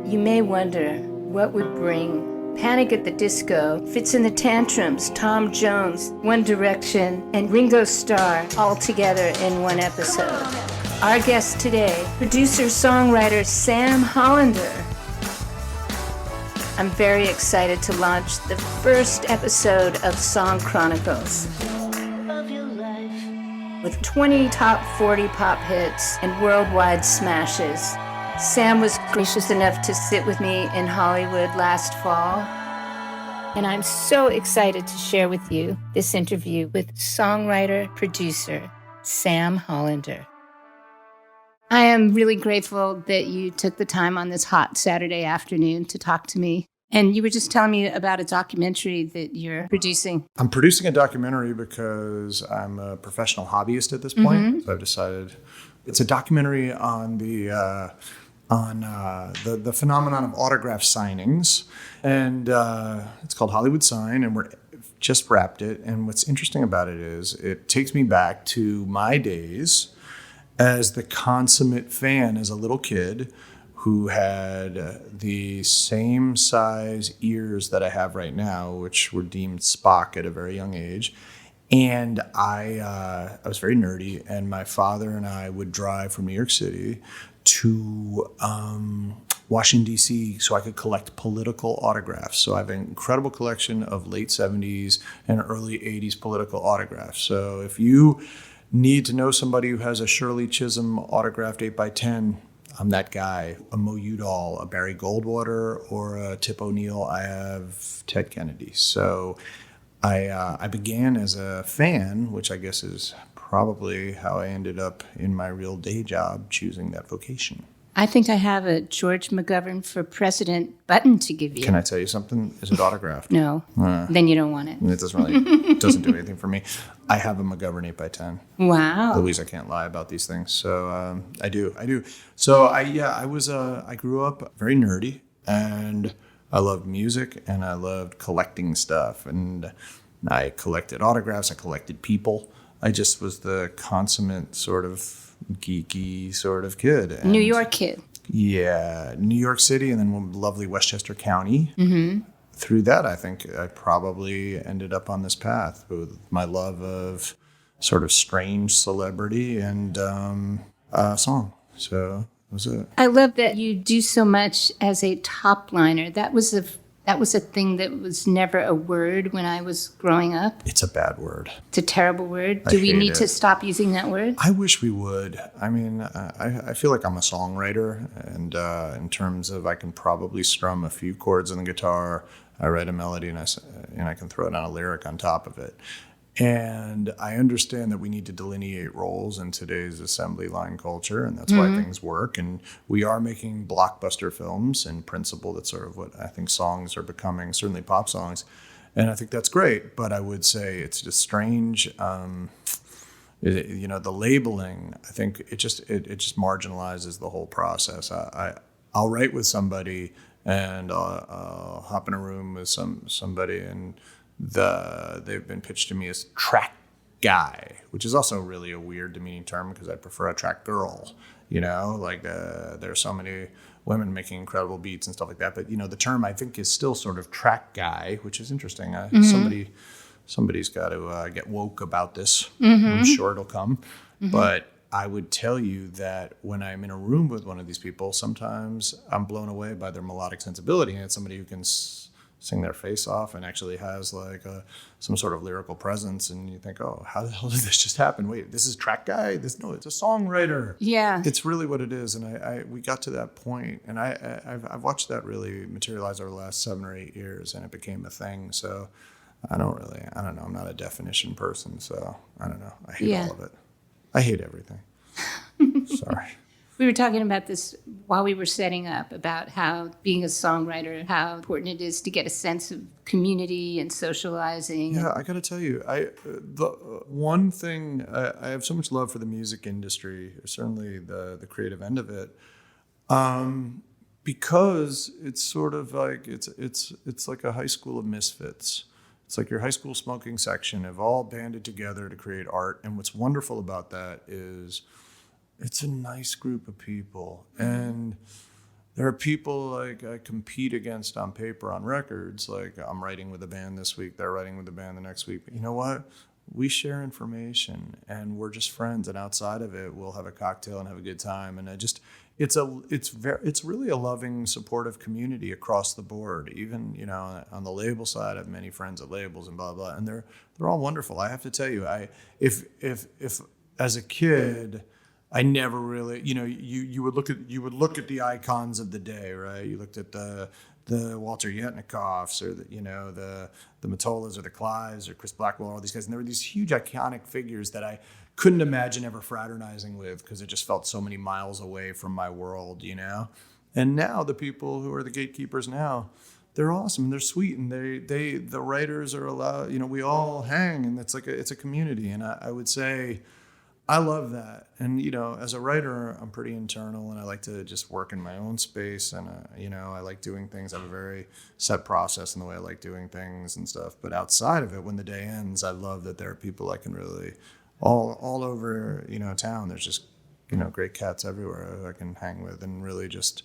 You may wonder what would bring Panic at the Disco, Fitz and the Tantrums, Tom Jones, One Direction, and Ringo Starr all together in one episode. Our guest today, producer-songwriter Sam Hollander. I'm very excited to launch the first episode of Song Chronicles. With 20 top 40 pop hits and worldwide smashes, Sam was gracious enough to sit with me in Hollywood last fall. And I'm so excited to share with you this interview with songwriter-producer Sam Hollander. I am really grateful that you took the time on this hot Saturday afternoon to talk to me. And you were just telling me about a documentary that you're producing. I'm producing a documentary because I'm a professional hobbyist at this point. Mm-hmm. So I've decided it's a documentary on the phenomenon of autograph signings. And it's called Hollywood Sign, and we're just wrapped it. And what's interesting about it is it takes me back to my days as the consummate fan as a little kid who had the same size ears that I have right now, which were deemed Spock at a very young age. And I was very nerdy, and my father and I would drive from New York City to Washington, D.C., so I could collect political autographs. So I have an incredible collection of late 70s and early 80s political autographs. So if you need to know somebody who has a Shirley Chisholm autographed 8x10, I'm that guy. A Mo Udall, a Barry Goldwater, or a Tip O'Neill. I have Ted Kennedy. So I began as a fan, which I guess is probably how I ended up in my real day job, choosing that vocation. I think I have a George McGovern for President button to give you. Can I tell you something? Is it autographed? No. Then you don't want it. It doesn't do anything for me. I have a McGovern 8x10. Wow. Louise, I can't lie about these things. So I do. So I grew up very nerdy, and I loved music, and I loved collecting stuff. And I collected autographs. I collected people. I just was the consummate sort of geeky sort of kid. And New York kid. Yeah, New York City, and then lovely Westchester County. Mm-hmm. Through that, I think I probably ended up on this path with my love of sort of strange celebrity and song. So that was it. I love that you do so much as a top liner. That was a thing that was never a word when I was growing up. It's a bad word. It's a terrible word. Do we need to stop using that word? I wish we would. I mean, I feel like I'm a songwriter, and in terms of I can probably strum a few chords on the guitar, I write a melody, and I can throw down a lyric on top of it. And I understand that we need to delineate roles in today's assembly line culture, and that's why things work. And we are making blockbuster films in principle. That's sort of what I think songs are becoming, certainly pop songs. And I think that's great, but I would say it's just strange. The labeling, I think it just marginalizes the whole process. I'll write with somebody, and I'll hop in a room with somebody, and they've been pitched to me as track guy, which is also really a weird demeaning term because I prefer a track girl. There are so many women making incredible beats and stuff like that. But the term I think is still sort of track guy, which is interesting. Somebody's got to get woke about this. Mm-hmm. I'm sure it'll come. Mm-hmm. But I would tell you that when I'm in a room with one of these people, sometimes I'm blown away by their melodic sensibility, and it's somebody who can sing their face off and actually has some sort of lyrical presence, and you think, oh, how the hell did this just happen? Wait, this is track guy? It's a songwriter. Yeah, it's really what it is. And we got to that point, and I've watched that really materialize over the last 7 or 8 years, and it became a thing. So I don't know. I'm not a definition person, so I don't know. I hate all of it. I hate everything. Sorry. We were talking about this while we were setting up, about how being a songwriter, how important it is to get a sense of community and socializing. Yeah, I got to tell you, the one thing, I have so much love for the music industry, certainly the creative end of it, because it's sort of like, it's like a high school of misfits. It's like your high school smoking section have all banded together to create art. And what's wonderful about that is it's a nice group of people. And There are people like I compete against on paper on records. Like I'm writing with a band this week, they're writing with a band the next week. But you know what? We share information and we're just friends. And outside of it, we'll have a cocktail and have a good time. And it's really a loving, supportive community across the board. Even, you know, on the label side, I have many friends at labels and blah, blah. And they're all wonderful. I have to tell you, if as a kid, I never really, you know, you would look at the icons of the day, right? You looked at the Walter Yetnikovs or the Mottolas or the Clives or Chris Blackwell, all these guys, and there were these huge iconic figures that I couldn't imagine ever fraternizing with because it just felt so many miles away from my world, you know. And now the people who are the gatekeepers now, they're awesome and they're sweet and the writers are allowed, you know, we all hang and it's a community, and I would say. I love that. And, you know, as a writer, I'm pretty internal and I like to just work in my own space. And, you know, I like doing things. I have a very set process in the way I like doing things and stuff. But outside of it, when the day ends, I love that there are people I can really, all over, you know, town. There's just, you know, great cats everywhere I can hang with and really just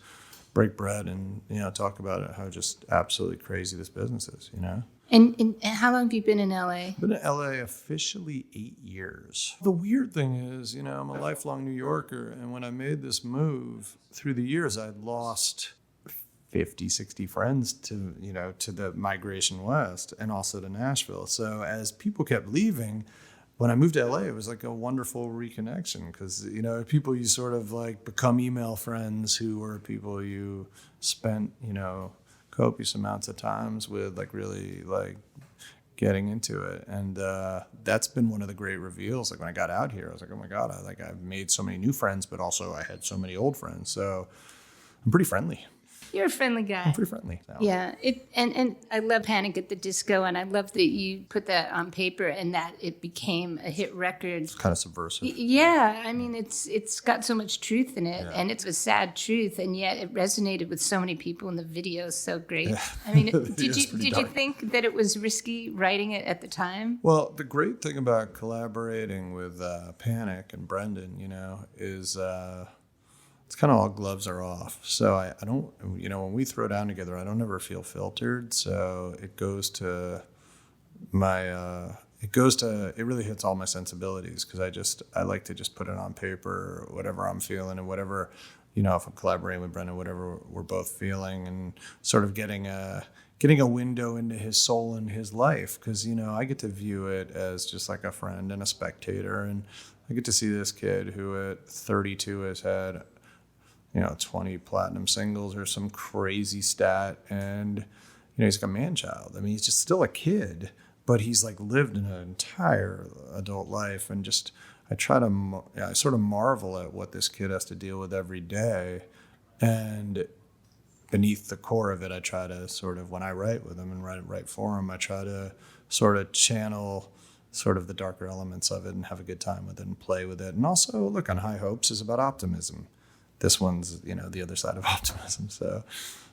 break bread and, you know, talk about it, how just absolutely crazy this business is, you know? And how long have you been in LA? I've been in LA officially 8 years. The weird thing is, you know, I'm a lifelong New Yorker, and when I made this move through the years, I'd lost 50, 60 friends to the migration west and also to Nashville. So as people kept leaving, when I moved to LA, it was like a wonderful reconnection because, you know, people you sort of like become email friends who were people you spent, you know, copious amounts of times with, like really like getting into it. And that's been one of the great reveals. Like when I got out here, I was like, oh my God, I've made so many new friends, but also I had so many old friends. So I'm pretty friendly. You're a friendly guy. I'm pretty friendly now. Yeah. And I love Panic at the Disco, and I love that you put that on paper and that it became a hit record. It's kind of subversive. Yeah. I mean, it's got so much truth in it, Yeah. and it's a sad truth, and yet it resonated with so many people, and the video is so great. Yeah. I mean, did you think that it was risky writing it at the time? Well, the great thing about collaborating with Panic and Brendan, you know, is it's kind of all gloves are off. So I don't, you know, when we throw down together, I don't ever feel filtered. So it goes to it really hits all my sensibilities because I like to just put it on paper, whatever I'm feeling and whatever, you know, if I'm collaborating with Brendan, whatever we're both feeling, and sort of getting a window into his soul and his life. Because, you know, I get to view it as just like a friend and a spectator. And I get to see this kid who at 32 has had, you know, 20 platinum singles or some crazy stat. And, you know, he's like a man-child. I mean, he's just still a kid, but he's like lived an entire adult life. And just, I sort of marvel at what this kid has to deal with every day. And beneath the core of it, I try to sort of, when I write with him and write for him, I try to sort of channel sort of the darker elements of it and have a good time with it and play with it. And also, look, On High Hopes is about optimism. This one's, you know, the other side of optimism. So,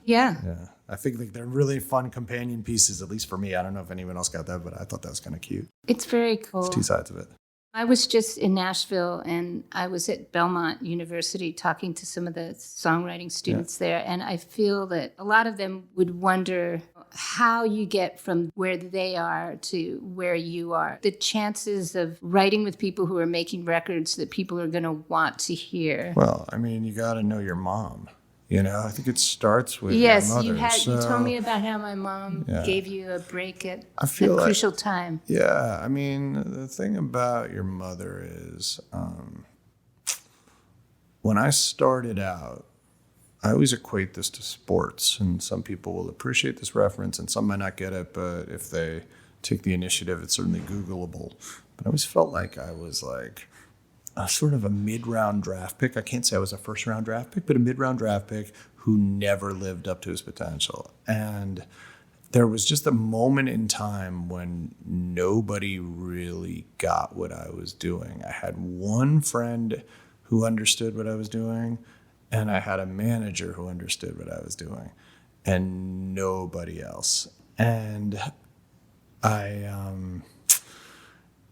yeah, I think like they're really fun companion pieces, at least for me. I don't know if anyone else got that, but I thought that was kind of cute. It's very cool. It's two sides of it. I was just in Nashville, and I was at Belmont University talking to some of the songwriting students there, and I feel that a lot of them would wonder how you get from where they are to where you are. The chances of writing with people who are making records that people are going to want to hear. Well, I mean, you got to know your mom. You know, I think it starts with your mother. Yes, you told me about how my mom gave you a break at a crucial time. Yeah, I mean, the thing about your mother is when I started out, I always equate this to sports, and some people will appreciate this reference and some might not get it, but if they take the initiative, it's certainly Googleable. But I always felt like I was like a sort of a mid-round draft pick. I can't say I was a first-round draft pick, but a mid-round draft pick who never lived up to his potential. And there was just a moment in time when nobody really got what I was doing. I had one friend who understood what I was doing, and I had a manager who understood what I was doing, and nobody else. And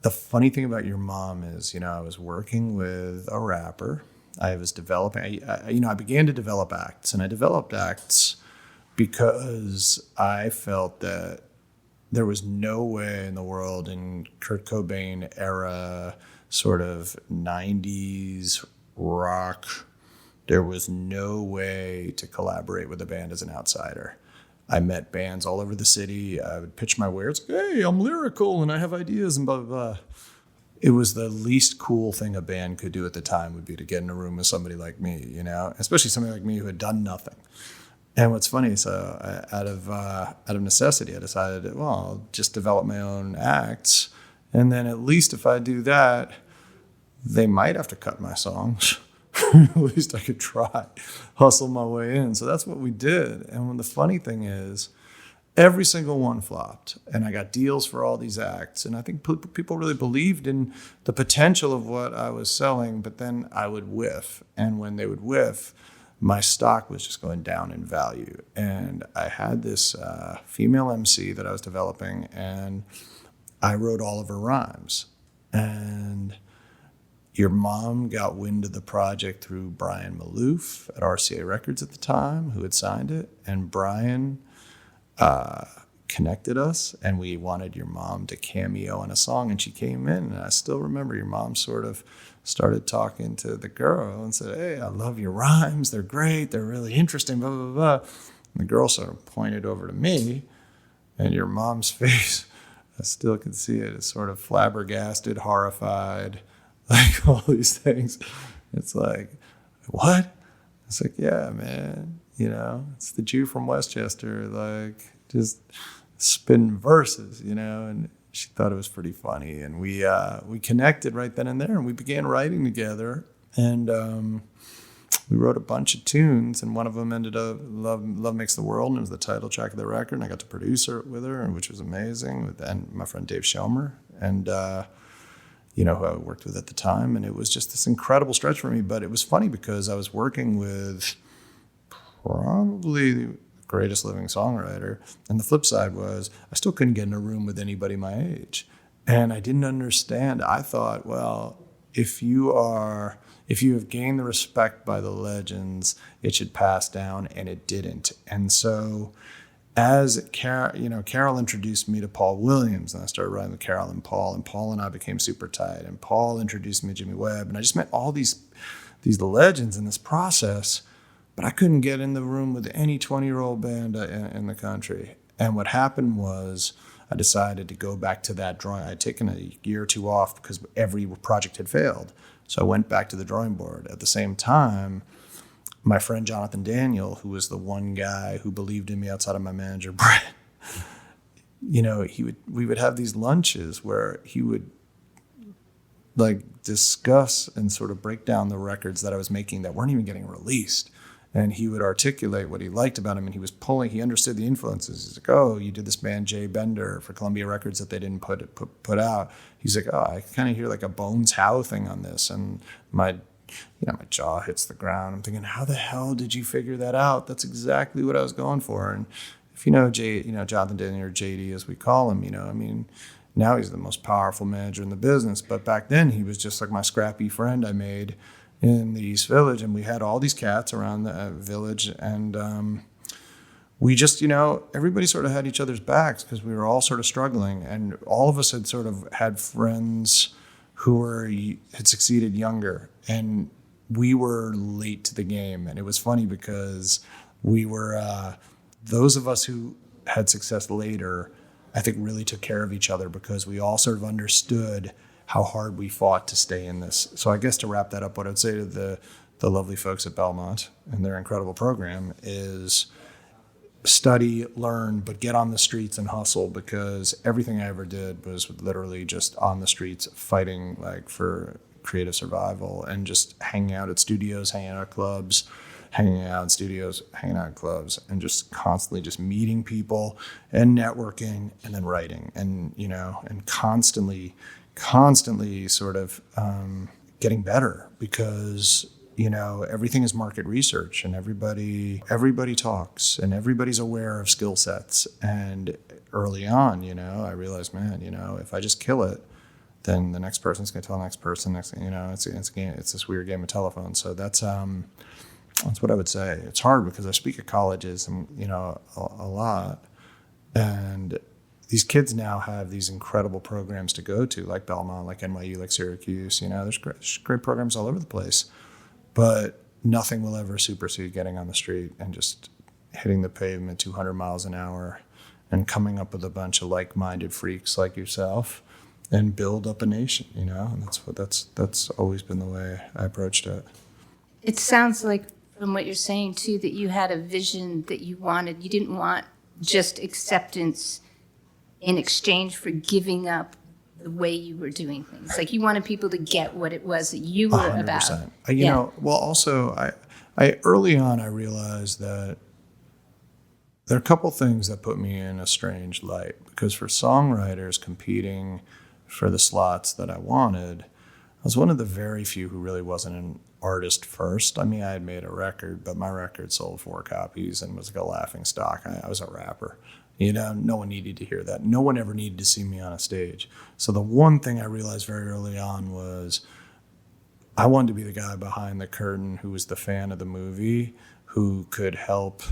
the funny thing about your mom is, you know, I was working with a rapper I was developing, I began to develop acts, and I developed acts because I felt that there was no way in the world in Kurt Cobain era, sort of 90s rock, there was no way to collaborate with a band as an outsider. I met bands all over the city. I would pitch my wares. Hey, I'm lyrical and I have ideas and blah, blah, blah. It was the least cool thing a band could do at the time would be to get in a room with somebody like me, especially somebody like me who had done nothing. And what's funny, so out of necessity, I decided, well, I'll just develop my own acts. And then at least if I do that, they might have to cut my songs. At least I could try, hustle my way in. So that's what we did. And when the funny thing is, every single one flopped. And I got deals for all these acts. And I think people really believed in the potential of what I was selling, but then I would whiff. And when they would whiff, my stock was just going down in value. And I had this female MC that I was developing, and I wrote all of her rhymes. And your mom got wind of the project through Brian Malouf at RCA Records at the time, who had signed it. And Brian connected us, and we wanted your mom to cameo in a song. And she came in, and I still remember your mom sort of started talking to the girl and said, hey, I love your rhymes. They're great. They're really interesting, blah, blah, blah. And the girl sort of pointed over to me, and your mom's face, I still can see it, is sort of flabbergasted, horrified, like all these things. It's like, what? It's like, yeah, man, it's the Jew from Westchester, like just spitting verses, and she thought it was pretty funny. And we connected right then and there, and we began writing together. And we wrote a bunch of tunes, and one of them ended up Love Makes the World, and it was the title track of the record. And I got to produce it with her, which was amazing. And my friend Dave Schelmer, and who I worked with at the time. And it was just this incredible stretch for me. But it was funny because I was working with probably the greatest living songwriter. And the flip side was I still couldn't get in a room with anybody my age. And I didn't understand. I thought, well, if you have gained the respect by the legends, it should pass down, and it didn't. And so as Carol introduced me to Paul Williams, and I started writing with Carol and Paul and I became super tight, and Paul introduced me to Jimmy Webb, and I just met all these legends in this process, but I couldn't get in the room with any 20-year-old band in the country. And what happened was I decided to go back to that drawing. I had taken a year or two off because every project had failed. So I went back to the drawing board. At the same time, my friend Jonathan Daniel, who was the one guy who believed in me outside of my manager, Brett, we would have these lunches where he would like discuss and sort of break down the records that I was making that weren't even getting released. And he would articulate what he liked about him, and he understood the influences. He's like, oh, you did this band Jay Bender for Columbia Records that they didn't put out. He's like, oh, I kind of hear like a Bones Howe thing on this. And my jaw hits the ground. I'm thinking, how the hell did you figure that out? That's exactly what I was going for. And if Jonathan Daniel, or JD as we call him, now he's the most powerful manager in the business. But back then he was just like my scrappy friend I made in the East Village, and we had all these cats around the village, and we just, everybody sort of had each other's backs because we were all sort of struggling, and all of us had sort of had friends who had succeeded younger, and we were late to the game. And it was funny because we were, those of us who had success later, I think really took care of each other because we all sort of understood how hard we fought to stay in this. So I guess to wrap that up, what I would say to the lovely folks at Belmont and their incredible program is study, learn, but get on the streets and hustle, because everything I ever did was literally just on the streets fighting like for creative survival and just hanging out at studios, hanging out at clubs, hanging out in studios, hanging out in clubs, and just constantly just meeting people and networking and then writing and, and constantly sort of getting better because, everything is market research and everybody talks and everybody's aware of skill sets. And early on, I realized, man, if I just kill it, then the next person's going to tell the next person. Next, it's a game. It's this weird game of telephone. So that's what I would say. It's hard because I speak at colleges and a lot, and these kids now have these incredible programs to go to, like Belmont, like NYU, like Syracuse. There's great programs all over the place, but nothing will ever supersede getting on the street and just hitting the pavement 200 miles an hour and coming up with a bunch of like-minded freaks like yourself and build up a nation, and that's always been the way I approached it. It sounds like, from what you're saying too, that you had a vision that you wanted. You didn't want just acceptance in exchange for giving up the way you were doing things. Like, you wanted people to get what it was that you were 100%. about. Well, also, I early on, I realized that there are a couple things that put me in a strange light, because for songwriters competing for the slots that I wanted, I was one of the very few who really wasn't an artist first. I mean, I had made a record, but my record sold 4 copies and was like a laughing stock. I was a rapper. No one needed to hear that. No one ever needed to see me on a stage. So the one thing I realized very early on was I wanted to be the guy behind the curtain who was the fan of the movie, who could help,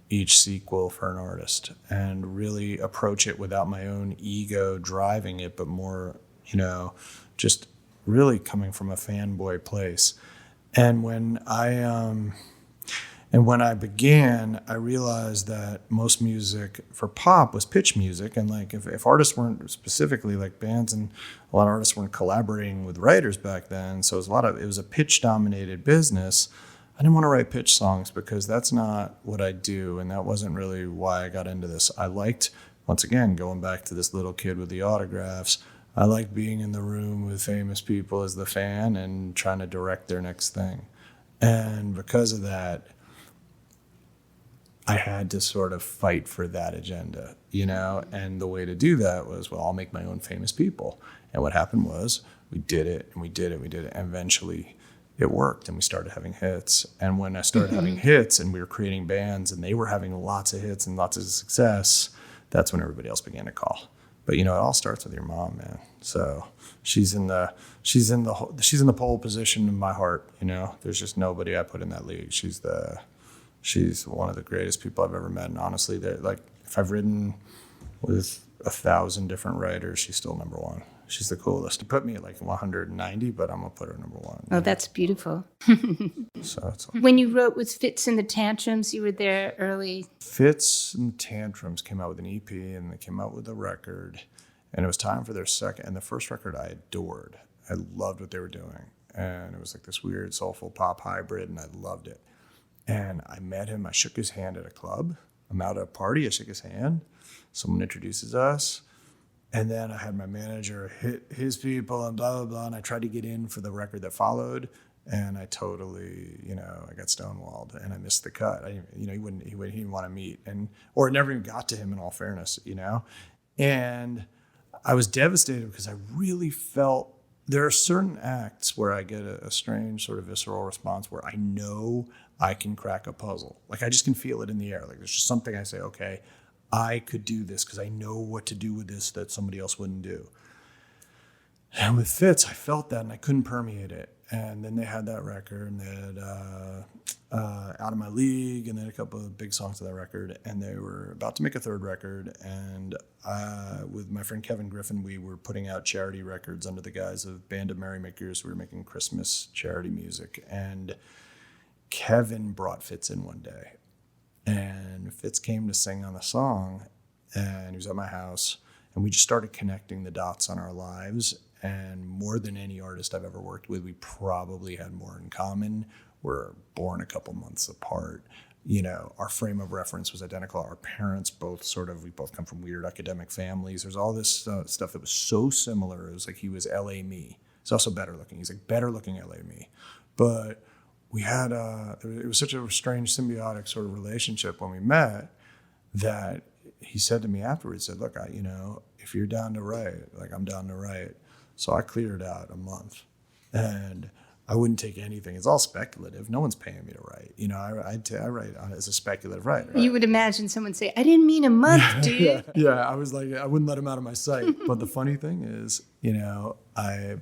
each sequel for an artist and really approach it without my own ego driving it, but more, just really coming from a fanboy place. And when I began, I realized that most music for pop was pitch music. And like, if artists weren't specifically, like bands and a lot of artists weren't collaborating with writers back then, so it was a pitch dominated business. I didn't want to write pitch songs because that's not what I do. And that wasn't really why I got into this. I liked, once again, going back to this little kid with the autographs, I liked being in the room with famous people as the fan and trying to direct their next thing. And because of that, I had to sort of fight for that agenda, and the way to do that was, well, I'll make my own famous people. And what happened was we did it, and eventually it worked, and we started having hits. And when I started having hits and we were creating bands and they were having lots of hits and lots of success, that's when everybody else began to call. But it all starts with your mom, man. So she's in the pole position in my heart. There's just nobody I put in that league. She's one of the greatest people I've ever met. And honestly, if I've written with 1,000 different writers, she's still number one. She's the coolest. You put me at like 190, but I'm gonna put her number one. Oh, that's beautiful. So when you wrote with Fitz and the Tantrums, you were there early. Fitz and Tantrums came out with an EP, and they came out with a record, and it was time for their second. And the first record I adored. I loved what they were doing, and it was like this weird soulful pop hybrid, and I loved it. And I met him. I shook his hand at a club. I'm out at a party. I shook his hand. Someone introduces us. And then I had my manager hit his people and blah, blah, blah. And I tried to get in for the record that followed. And I totally, I got stonewalled and I missed the cut. He didn't want to meet, or it never even got to him, in all fairness, And I was devastated because I really felt there are certain acts where I get a strange sort of visceral response where I know I can crack a puzzle. Like, I just can feel it in the air. Like, there's just something I say, okay, I could do this because I know what to do with this that somebody else wouldn't do. And with Fitz, I felt that and I couldn't permeate it. And then they had that record, and they had Out of My League, and then a couple of big songs to that record. And they were about to make a third record. And with my friend Kevin Griffin, we were putting out charity records under the guise of Band of Merrymakers. We were making Christmas charity music. And Kevin brought Fitz in one day. And Fitz came to sing on the song, and he was at my house, and we just started connecting the dots on our lives. And more than any artist I've ever worked with, we probably had more in common. We're born a couple months apart. Our frame of reference was identical. Our parents we both come from weird academic families. There's all this stuff that was so similar. It was like he was LA me. He's also better looking. He's like better looking LA me. But we had it was such a strange symbiotic sort of relationship when we met that he said to me afterwards, he said, look, if you're down to write, like, I'm down to write. So I cleared out a month, and I wouldn't take anything. It's all speculative. No one's paying me to write. You know, I write as a speculative writer. You would imagine someone say, "I didn't mean a month, dude." Yeah. I was like, I wouldn't let him out of my sight. But the funny thing is, you know,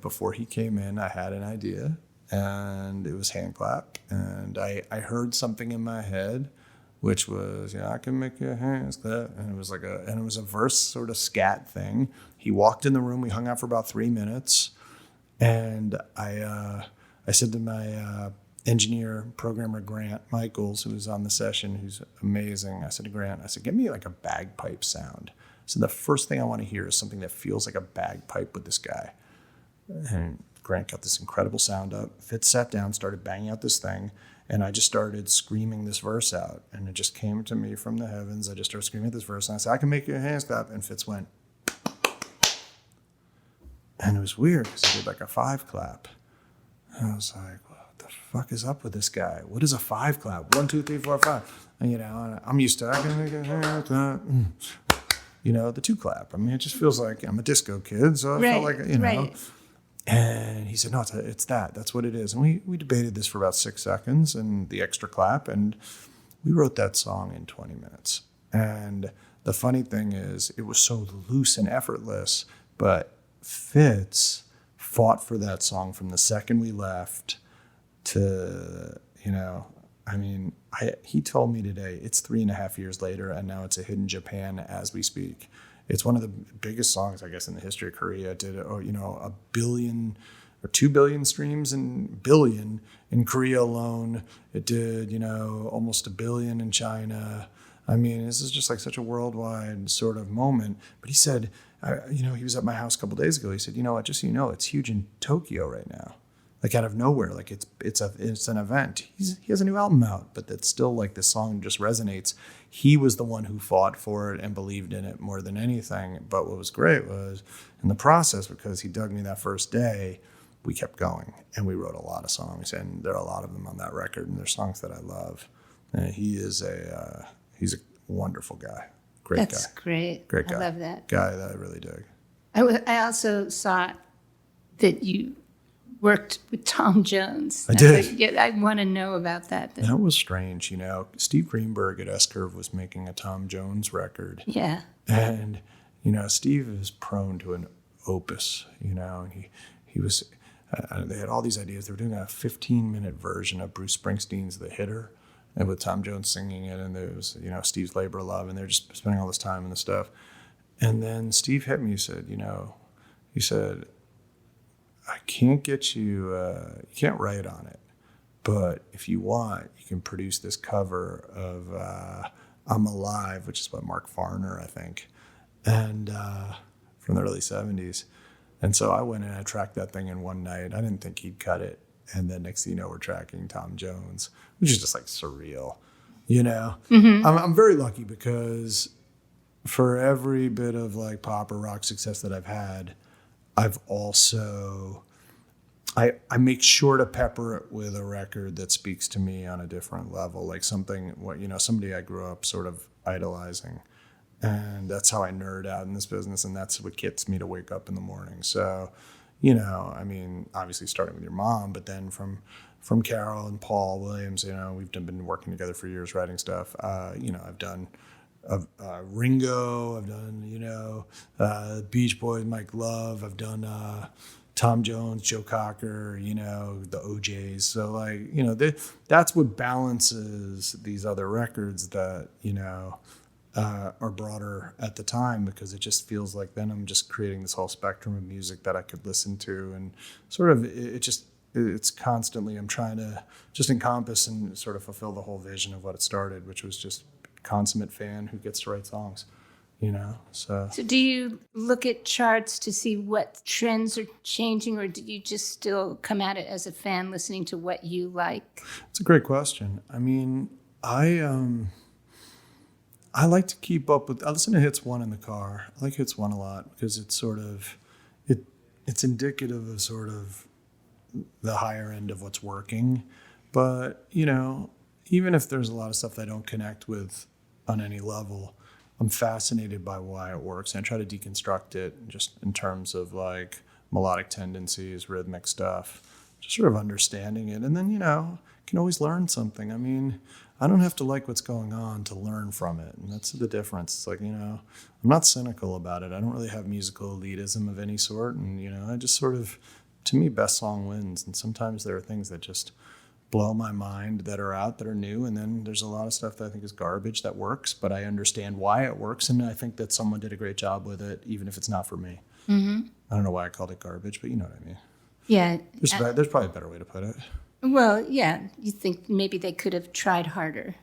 before he came in, I had an idea, and it was hand clap, and I heard something in my head, which was, I can make your hands clap, and it was a verse sort of scat thing. He walked in the room. We hung out for about 3 minutes, and I said to my engineer, programmer Grant Michaels, who was on the session, who's amazing. I said to Grant, give me like a bagpipe sound. So the first thing I want to hear is something that feels like a bagpipe with this guy. And Grant got this incredible sound up. Fitz sat down, started banging out this thing, and I just started screaming this verse out. And it just came to me from the heavens. I just started screaming this verse, and I said, I can make your hands clap. And Fitz went. And it was weird because he did like a 5 clap. And I was like, what the fuck is up with this guy? What is a 5 clap? 1, 2, 3, 4, 5. And, and I'm used to, I can make a hand clap. The 2 clap. I mean, it just feels like I'm a disco kid. So I felt like, Right. And he said, no, it's that. That's what it is. And we debated this for about 6 seconds and the extra clap. And we wrote that song in 20 minutes. And the funny thing is, it was so loose and effortless. But Fitz fought for that song from the second we left to, he told me today, it's 3.5 years later, and now it's a hit in Japan as we speak. It's one of the biggest songs, I guess, in the history of Korea. It did, 1 billion or 2 billion streams in Korea alone. It did, almost 1 billion in China. I mean, this is just like such a worldwide sort of moment. But he said, he was at my house a couple days ago. He said, just so you know, it's huge in Tokyo right now. Like out of nowhere, like it's an event. He has a new album out, but that's still like this song just resonates. He was the one who fought for it and believed in it more than anything. But what was great was in the process, because he dug me that first day, we kept going and we wrote a lot of songs, and there are a lot of them on that record, and they're songs that I love. And he's a wonderful guy. Great guy. That's great. Great guy. I love that. Guy that I really dig. I also saw that you worked with Tom Jones. I did. Like, I want to know about that. That was strange. Steve Greenberg at S-Curve was making a Tom Jones record. Yeah. And, Steve is prone to an opus, and he was, they had all these ideas. They were doing a 15-minute version of Bruce Springsteen's The Hitter, and with Tom Jones singing it, and there was, Steve's Labor of Love, and they're just spending all this time and this stuff. And then Steve hit me, he said, I can't get you, you can't write on it, but if you want, you can produce this cover of I'm Alive, which is by Mark Farner, I think, and from the early 70s. And so I went and I tracked that thing in one night. I didn't think he'd cut it. And then next thing you know, we're tracking Tom Jones, which is just like surreal, Mm-hmm. I'm very lucky because for every bit of like pop or rock success that I've had, I've also, I make sure to pepper it with a record that speaks to me on a different level, like somebody I grew up sort of idolizing. And that's how I nerd out in this business, and that's what gets me to wake up in the morning. So, obviously starting with your mom, but then from Carol and Paul Williams, we've been working together for years writing stuff. I've done Ringo, I've done, Beach Boys, Mike Love, I've done Tom Jones, Joe Cocker, the OJs. So that's what balances these other records that, are broader at the time, because it just feels like then I'm just creating this whole spectrum of music that I could listen to, and sort of it's constantly, I'm trying to just encompass and sort of fulfill the whole vision of what it started, which was just consummate fan who gets to write songs, so do you look at charts to see what trends are changing, or do you just still come at it as a fan listening to what you like? It's a great question. I mean, I like to keep up with, I listen to Hits 1 in the car. I like Hits 1 a lot because it's sort of, it's indicative of sort of the higher end of what's working. But, even if there's a lot of stuff that I don't connect with on any level, I'm fascinated by why it works. And I try to deconstruct it just in terms of like melodic tendencies, rhythmic stuff, just sort of understanding it. And then, can always learn something. I mean, I don't have to like what's going on to learn from it. And that's the difference. It's like, I'm not cynical about it. I don't really have musical elitism of any sort. And, I just sort of, to me, best song wins. And sometimes there are things that just blow my mind that are out, that are new. And then there's a lot of stuff that I think is garbage that works, but I understand why it works. And I think that someone did a great job with it, even if it's not for me. I don't know why I called it garbage, but you know what I mean. Yeah. There's probably a better way to put it. Well, yeah. You think maybe they could have tried harder.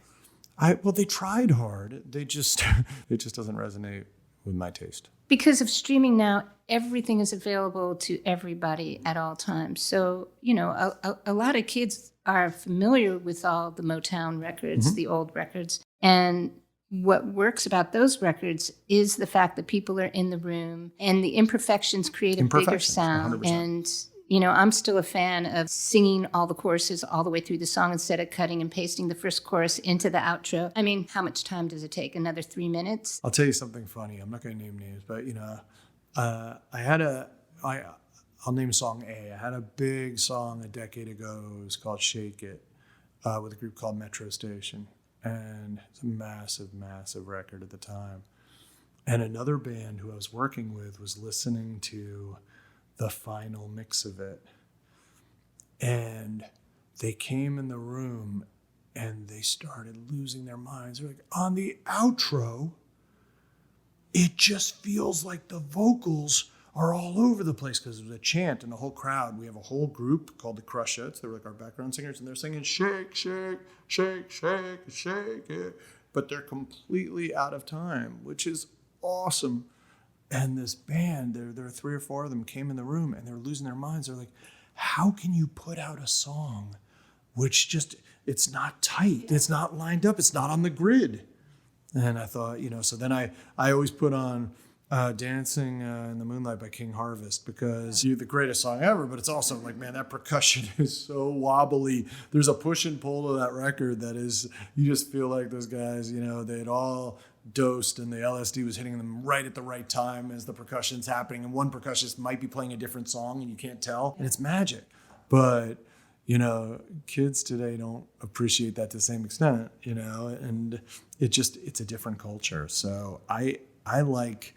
Well, they tried hard. It just doesn't resonate with my taste. Because of streaming now, everything is available to everybody at all times. So, a lot of kids are familiar with all the Motown records, the old records. And what works about those records is the fact that people are in the room and the imperfections create a bigger sound. 100%. And, I'm still a fan of singing all the choruses all the way through the song instead of cutting and pasting the first chorus into the outro. I mean, how much time does it take? Another 3 minutes? I'll tell you something funny. I'm not going to name names, but, I'll name song A. I had a big song a decade ago. It was called Shake It with a group called Metro Station. And it's a massive, massive record at the time. And another band who I was working with was listening to the final mix of it. And they came in the room and they started losing their minds. They're like, on the outro, it just feels like the vocals are all over the place because there's a chant and the whole crowd. We have a whole group called the Crushettes. They're like our background singers, and they're singing shake, shake, shake, shake, shake it. But they're completely out of time, which is awesome. And this band, there were 3 or 4 of them came in the room and they were losing their minds. They're like, how can you put out a song which just, it's not tight, it's not lined up, it's not on the grid? And I thought, so then I always put on Dancing in the Moonlight by King Harvest, because you're the greatest song ever, but it's also like, man, that percussion is so wobbly. There's a push and pull to that record that is, you just feel like those guys, they had all dosed and the LSD was hitting them right at the right time as the percussion's happening. And one percussionist might be playing a different song and you can't tell. And it's magic. But, kids today don't appreciate that to the same extent, and it's a different culture. So I like,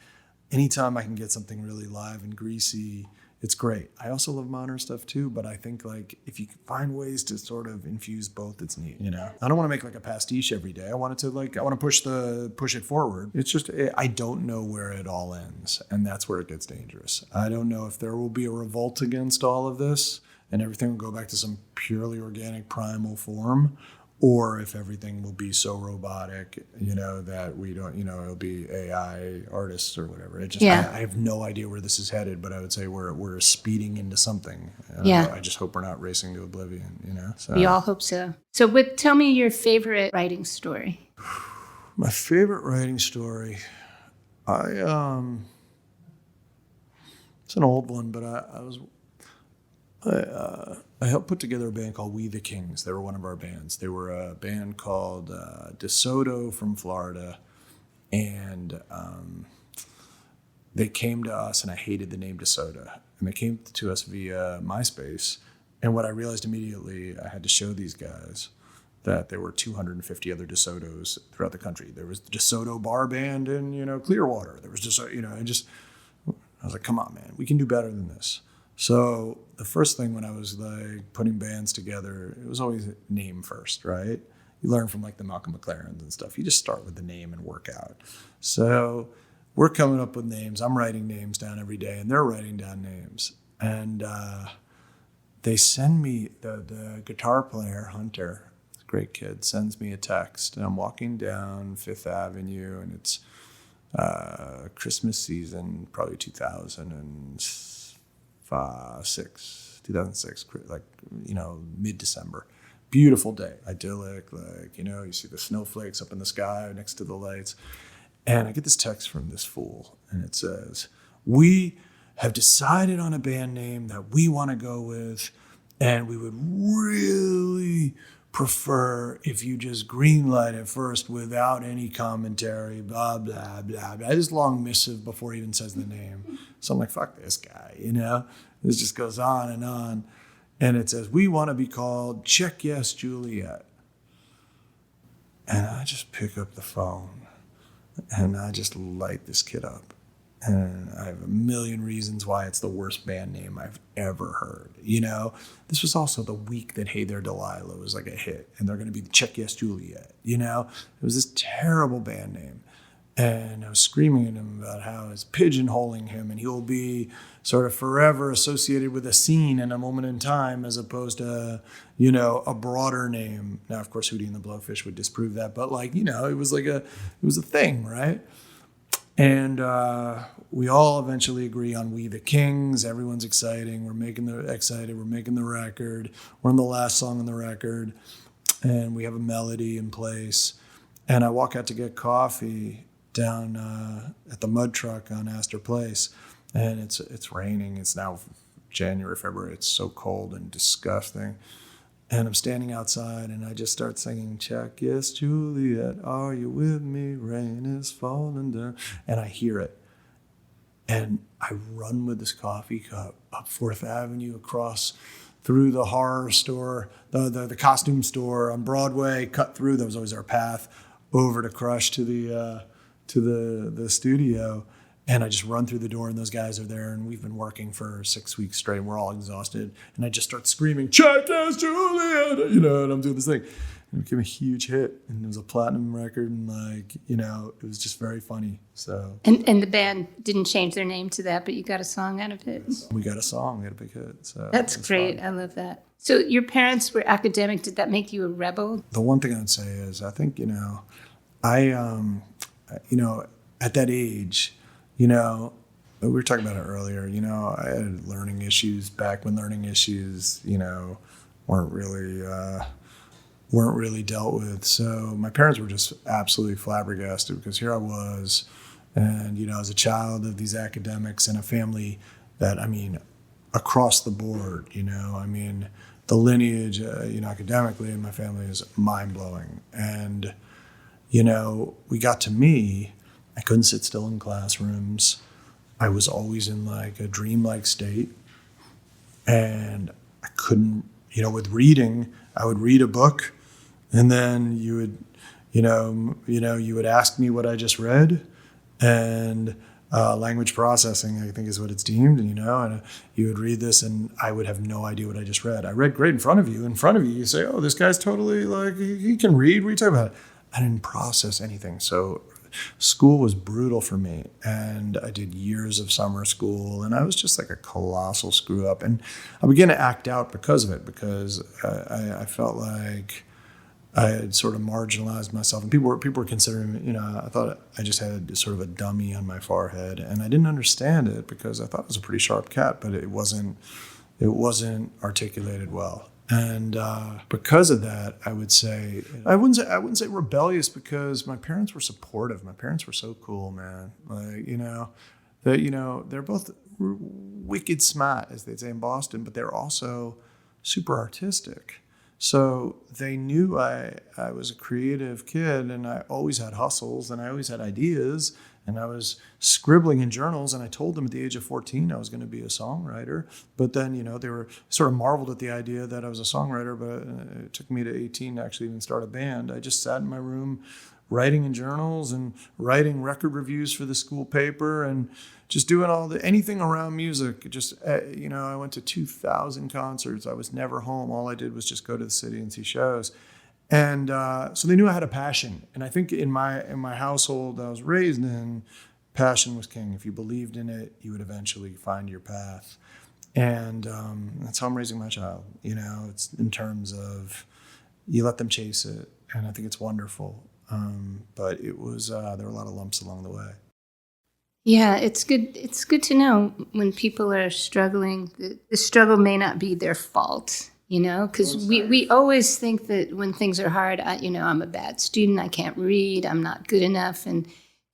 anytime I can get something really live and greasy, it's great. I also love modern stuff too, but I think like if you can find ways to sort of infuse both, it's neat. I don't want to make like a pastiche every day. I want to push it forward. It's just, I don't know where it all ends, and that's where it gets dangerous. I don't know if there will be a revolt against all of this and everything will go back to some purely organic primal form, or if everything will be so robotic, that we don't, it'll be AI artists or whatever. I have no idea where this is headed, but I would say we're speeding into something. I just hope we're not racing to oblivion, So. We all hope so. So tell me your favorite writing story. My favorite writing story, it's an old one, but I helped put together a band called We the Kings. They were one of our bands. They were a band called DeSoto from Florida. And they came to us, and I hated the name DeSoto. And they came to us via MySpace. And what I realized immediately, I had to show these guys that there were 250 other DeSotos throughout the country. There was the DeSoto Bar Band in, Clearwater. There was just, I was like, come on, man, we can do better than this. So the first thing when I was like putting bands together, it was always name first, right? You learn from like the Malcolm McLarens and stuff. You just start with the name and work out. So we're coming up with names. I'm writing names down every day, and they're writing down names. And they send me, the guitar player, Hunter, great kid, sends me a text. And I'm walking down Fifth Avenue, and it's Christmas season, probably 2006, like, mid-December. Beautiful day, idyllic, like, you see the snowflakes up in the sky next to the lights. And I get this text from this fool, and it says, we have decided on a band name that we want to go with, and we would really prefer if you just greenlight it first without any commentary, blah, blah, blah, blah. This long missive before he even says the name. So I'm like, fuck this guy, This just goes on and on. And it says, "We want to be called Check Yes Juliet." And I just pick up the phone and I just light this kid up. And I have a million reasons why it's the worst band name I've ever heard. You know, this was also the week that Hey There Delilah was like a hit, and they're going to be the Check Yes Juliet. You know, it was this terrible band name. And I was screaming at him about how it's pigeonholing him, and he'll be sort of forever associated with a scene and a moment in time, as opposed to, you know, a broader name. Now, of course, Hootie and the Blowfish would disprove that, but like, you know, it was a thing, right? And we all eventually agree on We the Kings. Everyone's excited. We're making the record. We're on the last song on the record, and we have a melody in place. And I walk out to get coffee down at the Mud Truck on Astor Place, and it's raining. It's now January, February. It's so cold and disgusting. And I'm standing outside, and I just start singing, "Check Yes Juliet, are you with me? Rain is falling down." And I hear it. And I run with this coffee cup up 4th Avenue, across through the horror store, the costume store on Broadway, cut through. That was always our path over to Crush to the studio. And I just run through the door, and those guys are there, and we've been working for 6 weeks straight. We're all exhausted. And I just start screaming, "Check Yes Juliet," you know, and I'm doing this thing. And it became a huge hit, and it was a platinum record, and like, you know, it was just very funny. So. And the band didn't change their name to that, but you got a song out of it. We got a song, we had a big hit. So that's great. Fun. I love that. So your parents were academic. Did that make you a rebel? The one thing I'd say is, I think, you know, at that age, you know, we were talking about it earlier, you know, I had learning issues back when learning issues, you know, weren't really dealt with. So my parents were just absolutely flabbergasted, because here I was, and, you know, as a child of these academics in a family that, I mean, across the board, you know, I mean, the lineage, you know, academically in my family is mind-blowing. And, you know, we got to me, I couldn't sit still in classrooms. I was always in like a dreamlike state. And I couldn't, you know, with reading, I would read a book, and then you would ask me what I just read, and language processing, I think, is what it's deemed, you know, and you would read this, and I would have no idea what I just read. I read great in front of you. In front of you, you say, "Oh, this guy's totally like, he can read. What are you talking about?" I didn't process anything. So school was brutal for me, and I did years of summer school, and I was just like a colossal screw up. And I began to act out because of it, because I felt like I had sort of marginalized myself, and people were considering me, you know, I thought I just had sort of a dummy on my forehead, and I didn't understand it, because I thought it was a pretty sharp cat, but it wasn't articulated well. And because of that, I wouldn't say rebellious, because my parents were supportive. My parents were so cool, man. Like, you know, they're both wicked smart, as they'd say in Boston, but they're also super artistic. So they knew I was a creative kid, and I always had hustles, and I always had ideas, and I was scribbling in journals, and I told them at the age of 14 I was going to be a songwriter. But then, you know, they were sort of marveled at the idea that I was a songwriter, but it took me to 18 to actually even start a band. I just sat in my room writing in journals and writing record reviews for the school paper, and just doing anything around music. Just, you know, I went to 2,000 concerts. I was never home. All I did was just go to the city and see shows. And so they knew I had a passion. And I think in my household I was raised in, passion was king. If you believed in it, you would eventually find your path. And that's how I'm raising my child. You know, it's in terms of you let them chase it. And I think it's wonderful. But it was there were a lot of lumps along the way. Yeah, it's good. It's good to know when people are struggling. The struggle may not be their fault, you know, because we always think that when things are hard, I'm a bad student. I can't read. I'm not good enough. And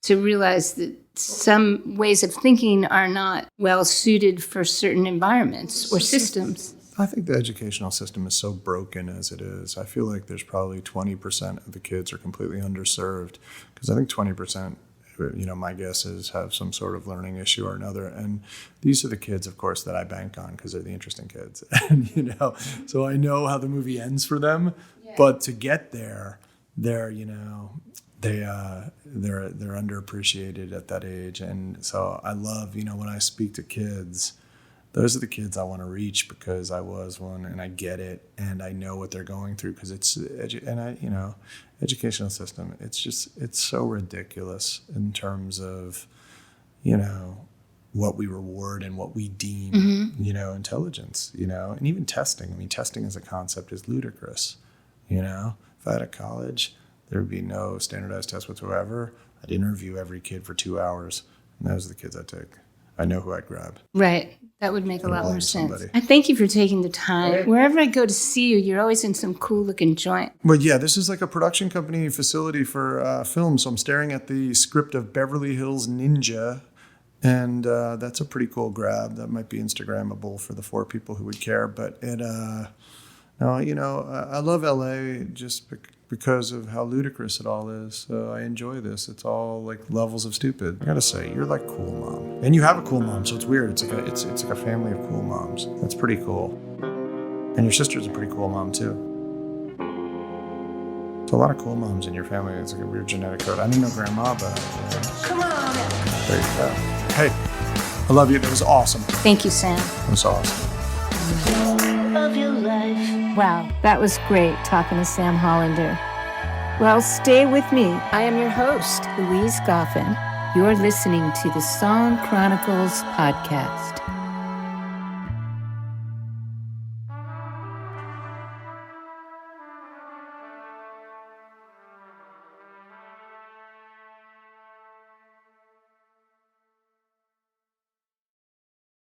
to realize that some ways of thinking are not well suited for certain environments or systems. I think the educational system is so broken as it is. I feel like there's probably 20% of the kids are completely underserved, because I think 20% my guess is have some sort of learning issue or another. And these are the kids, of course, that I bank on because they're the interesting kids. And, so I know how the movie ends for them. Yeah. But to get there, they're underappreciated at that age. And so I love, when I speak to kids, those are the kids I want to reach because I was one and I get it and I know what they're going through because educational system, it's so ridiculous in terms of, what we reward and what we deem, intelligence, and even testing. I mean, testing as a concept is ludicrous, If I had a college, there would be no standardized test whatsoever. I'd interview every kid for 2 hours and those are the kids I'd take. I know who I'd grab. Right. That would make a lot more sense. I thank you for taking the time. Right. Wherever I go to see you, you're always in some cool looking joint. Well, yeah, this is like a production company facility for film. So I'm staring at the script of Beverly Hills Ninja. And that's a pretty cool grab. That might be Instagrammable for the 4 people who would care. But I love LA just because of how ludicrous it all is. So I enjoy this. It's all like levels of stupid. I gotta say, you're like cool mom. And you have a cool mom, so it's weird. It's like a family of cool moms. That's pretty cool. And your sister's a pretty cool mom too. There's a lot of cool moms in your family. It's like a weird genetic code. I didn't know grandma, but come on. There you go. Hey, I love you. That was awesome. Thank you, Sam. It was awesome. Of your life. Wow, that was great talking to Sam Hollander. Well, stay with me. I am your host, Louise Goffin. You're listening to the Song Chronicles podcast.